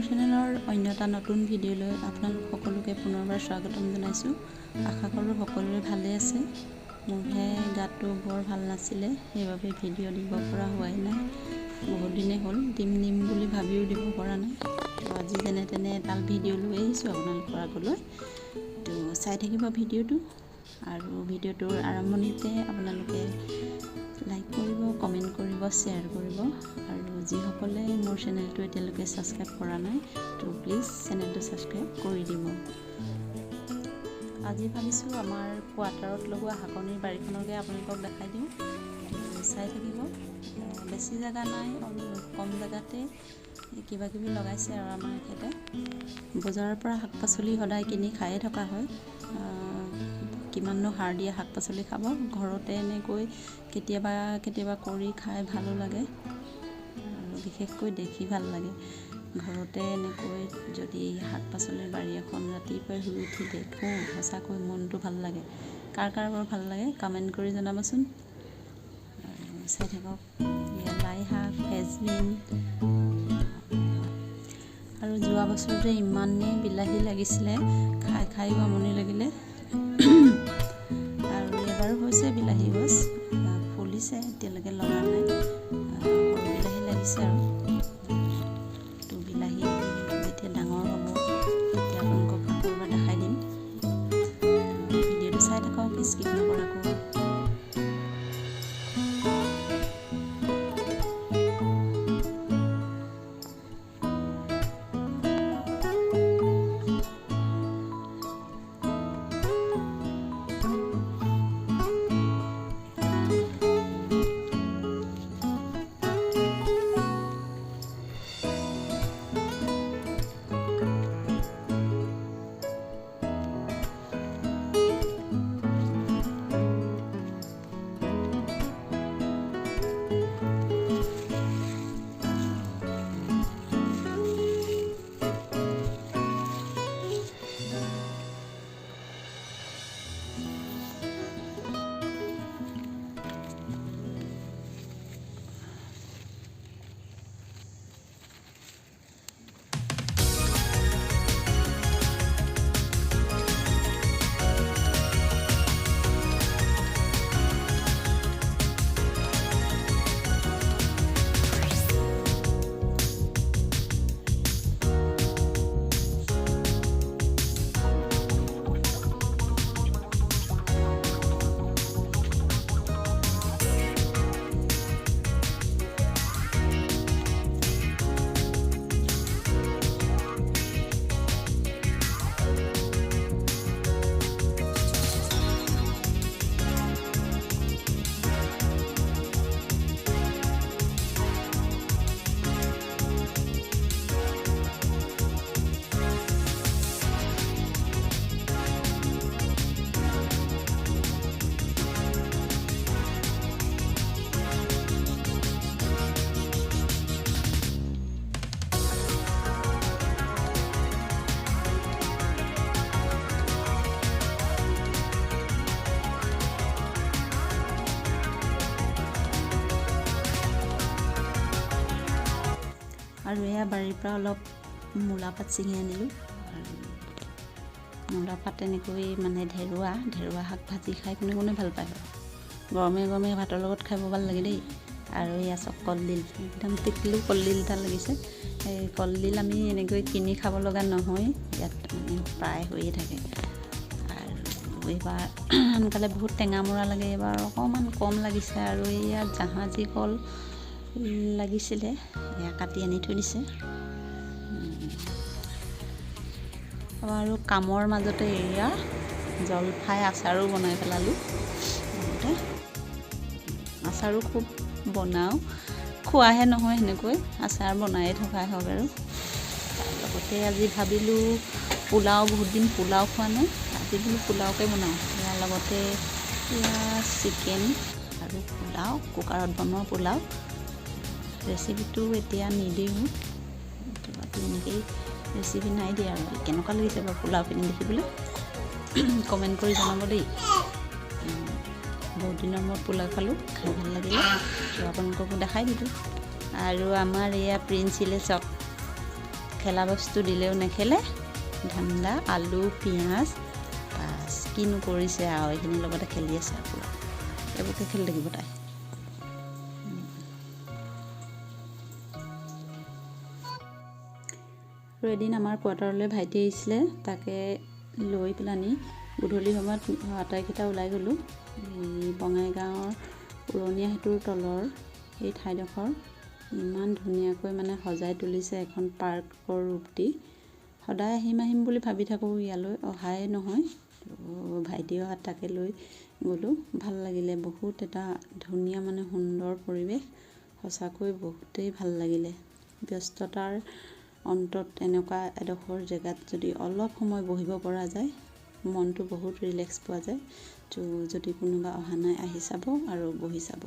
চেনেলৰ অন্য এটা নতুন ভিডিঅ'লৈ আপোনালোক সকলোকে পুনৰবাৰ স্বাগতম জনাইছোঁ। আশা কৰোঁ সকলোৰে ভালে আছে। মোৰহে গাটো বৰ ভাল নাছিলে, সেইবাবে ভিডিঅ' দিব পৰা হোৱাই নাই। বহুত দিনেই হ'ল, দিম বুলি ভাবিও দিব পৰা নাই। তো আজি যেনে তেনে এডাল ভিডিঅ' লৈ আহিছোঁ আপোনালোকৰ আগলৈ। তো চাই থাকিব ভিডিঅ'টো, আৰু ভিডিঅ'টোৰ আৰম্ভণিতে আপোনালোকে লাইক কৰিব, কমেণ্ট কৰিব, শ্বেয়াৰ কৰিব, আৰু যিসকলে মোৰ চেনেলটো এতিয়ালৈকে ছাবস্ক্ৰাইব কৰা নাই তো প্লিজ চেনেলটো ছাবস্ক্ৰাইব কৰি দিব। আজি ভাবিছোঁ আমাৰ কোৱাৰ্টাৰত লগোৱা শাকনিৰ বাৰীখনকে আপোনালোকক দেখাই দিওঁ। চাই থাকিব। বেছি জেগা নাই, কম জেগাতে কিবা কিবি লগাইছে আৰু আমাৰ এখেতে। বজাৰৰ পৰা শাক পাচলি সদায় কিনি খায়ে থকা হয়, কিমাননো সাৰ দিয়া শাক পাচলি খাব। ঘৰতে এনেকৈ কেতিয়াবা কৰি খাই ভালো লাগে, আৰু বিশেষকৈ দেখি ভাল লাগে। ঘৰতে এনেকৈ যদি শাক পাচলিৰ বাৰী এখন ৰাতিপুৱাই শুই উঠি দেখোঁ, সঁচাকৈ মনটো ভাল লাগে। কাৰ বৰ ভাল লাগে কমেণ্ট কৰি জনাবচোন। চাই থাকক। লাই শাক, ফেচবিন, আৰু যোৱা বছৰ যে ইমানেই বিলাহী লাগিছিলে, খাই আমনি লাগিলে। আৰু এবাৰো হৈছে বিলাহী গছ, ফুলিছে, এতিয়ালৈকে লগা নাই। সৰু বিলাহী লাগিছে, আৰু তো বিলাহী যেতিয়া ডাঙৰ হ'ব তেতিয়া আপোনালোকক আকৌ এবাৰ দেখাই দিম। ভিডিঅ'টো চাই থাকক, স্কিপ নকৰাকৈ। আৰু এয়া বাৰীৰ পৰা অলপ মূলা পাত ছিঙি আনিলোঁ। আৰু মূলা পাত এনেকৈ মানে ঢেৰুৱা শাক ভাজি খাই কোনে ভাল পায়। গৰমে ভাতৰ লগত খাব ভাল লাগে দেই। আৰু এয়া চব কলডিল, একদম টিকলু কলডিল এটা লাগিছে। এই কলডিল আমি এনেকৈ কিনি খাব লগা নহয়, ইয়াত মানে প্ৰায় হৈয়ে থাকে। আৰু এইবাৰ সোনকালে বহুত টেঙা মৰা লাগে, এইবাৰ অকণমান কম লাগিছে। আৰু ইয়াত জাহাজী কল লাগিছিলে, এয়া কাটি আনি থৈ দিছে। আৰু কামৰ মাজতে এয়া জলফাই আচাৰো বনাই পেলালোঁ। আচাৰো খুব বনাওঁ, খোৱাহে নহয়, সেনেকৈ আচাৰ বনায়ে থকাই হওক। আৰু তাৰ লগতে আজি ভাবিলোঁ পোলাও, বহুত দিন পোলাও খোৱা নাই, আজি বোলো পোলাওকে বনাওঁ। ইয়াৰ লগতে এয়া চিকেন আৰু পোলাও, কুকাৰত বনোৱা পোলাও। ৰেচিপিটো এতিয়া নিদিওঁ, এনেকেই ৰেচিপি নাই দিয়া। আৰু কেনেকুৱা লাগিছে বাৰু পোলাওখিনি দেখিবলৈ কমেণ্ট কৰি জনাব দেই। বহুত দিনৰ মূৰত পোলাও খালোঁ, খাই ভাল লাগিলে, তো আপোনালোককো দেখাই দিলোঁ। আৰু আমাৰ এয়া প্ৰিন্সিলে চক খেলা বস্তু দিলেও নেখেলে ঠাণ্ডা আলু পিঁয়াজ বাছ কিনো কৰিছে আৰু এইখিনিৰ লগতে খেলি আছে আকৌ এইবোৰকে খেলি থাকিব তাই আৰু এদিন আমাৰ কোৱাৰ্টাৰলৈ ভাইটি আহিছিলে তাকে লৈ পেলানি গধূলি সময়ত আটাইকেইটা ওলাই গ'লোঁ বঙাইগাঁৱৰ পুৰণীয়া সেতুৰ তলৰ এই ঠাইডোখৰ ইমান ধুনীয়াকৈ মানে সজাই তুলিছে এখন পাৰ্কৰ ৰূপ দি সদায় আহিম বুলি ভাবি থাকোঁ ইয়ালৈ অহাই নহয় ভাইটি অহাত তাকে লৈ গ'লোঁ ভাল লাগিলে বহুত এটা ধুনীয়া মানে সুন্দৰ পৰিৱেশ সঁচাকৈ বহুতেই ভাল লাগিলে ব্যস্ততাৰ অন্তত এনেকুৱা এডোখৰ জেগাত যদি অলপ সময় বহিব পৰা যায় মনটো বহুত ৰিলেক্স পোৱা যায় তো যদি কোনোবা অহা নাই আহি চাব আৰু বহি চাব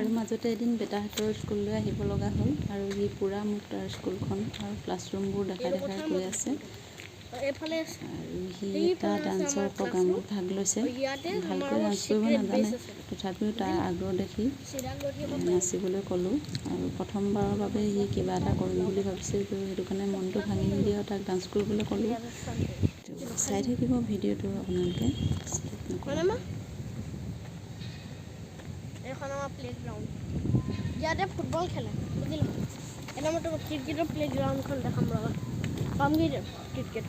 আৰু মাজতে এদিন বেটাহঁতৰ স্কুললৈ আহিব লগা হ'ল আৰু সি পূৰা মোক তাৰ স্কুলখন আৰু ক্লাছৰুমবোৰ দেখাই গৈ আছে আৰু সি এটা ডান্সৰ প্ৰগ্ৰামত ভাগ লৈছে ভালকৈ ডান্স কৰিব নাজানে তথাপিও তাৰ আগ্ৰহ দেখি নাচিবলৈ ক'লোঁ আৰু প্ৰথমবাৰৰ বাবে সি কিবা এটা কৰিম বুলি ভাবিছিল সেইটো কাৰণে মনটো ভাঙি নিদিয়ে আৰু তাক ডান্স কৰিবলৈ ক'লোঁ চাই থাকিব ভিডিঅ'টো আপোনালোকে এখন আমাৰ প্লেগ্ৰাউণ্ড ইয়াতে ফুটবল খেলে বুজিলে এটা মই তোমাক ক্ৰিকেটৰ প্লেগ্ৰাউণ্ডখন দেখাম ৰবা পামগৈ দিয়ক ক্ৰিকেট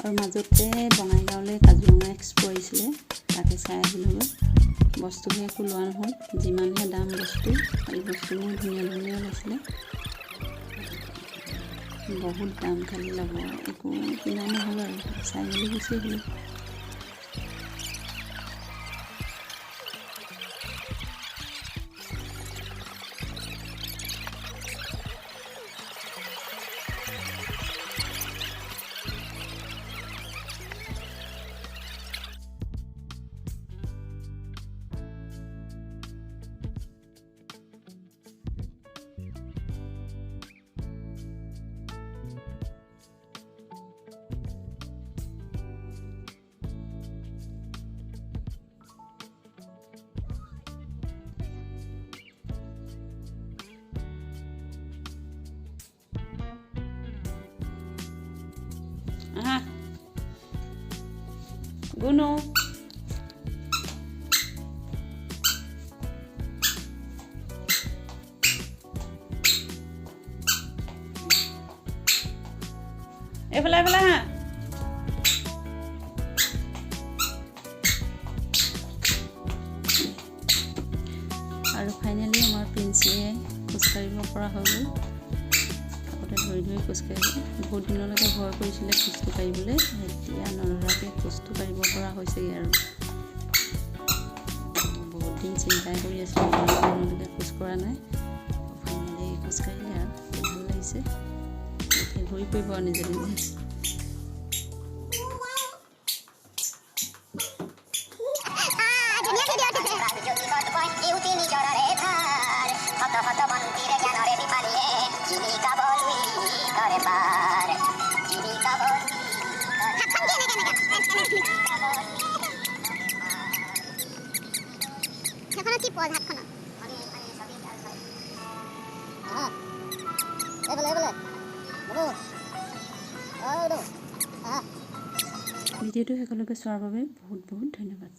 আৰু মাজতে বঙাইগাঁৱলৈ কাজিৰঙা এক্সপ' আহিছিলে তাকে চাই আহিলোঁ বস্তুবোৰ একো লোৱা নহ'ল যিমানহে দাম বস্তু খালি বস্তুবোৰ ধুনীয়া ওলাইছিলে বহুত দাম খালি ল'ব একো কিনা নহ'ল আৰু চাই মেলি গুচি আহিলোঁ গুণু এইফালে এইফালে হা আৰু ফাইনেলি আমাৰ প্ৰিন্সিয়ে খোজকাঢ়িব পৰা হৈ গ'ল আগতে ধৰি ধৰি খোজকাঢ়িব বহুত দিনলৈকে ভয় কৰিছিলে খোজটো কাঢ়িবলৈ এতিয়া নধৰাকৈ খোজটো কাঢ়িব পৰা হৈছেগৈ আৰু বহুত দিন চিন্তাই কৰি আছিলোঁ দিনলৈকে খোজ কৰা নাই ফাইনেলি খোজকাঢ়িলে আৰু ভাল লাগিছে এতিয়া ঘূৰি ফুৰিব আৰু নিজে নিজে ভিডিঅ'টো সকলোকে চোৱাৰ বাবে বহুত বহুত ধন্যবাদ।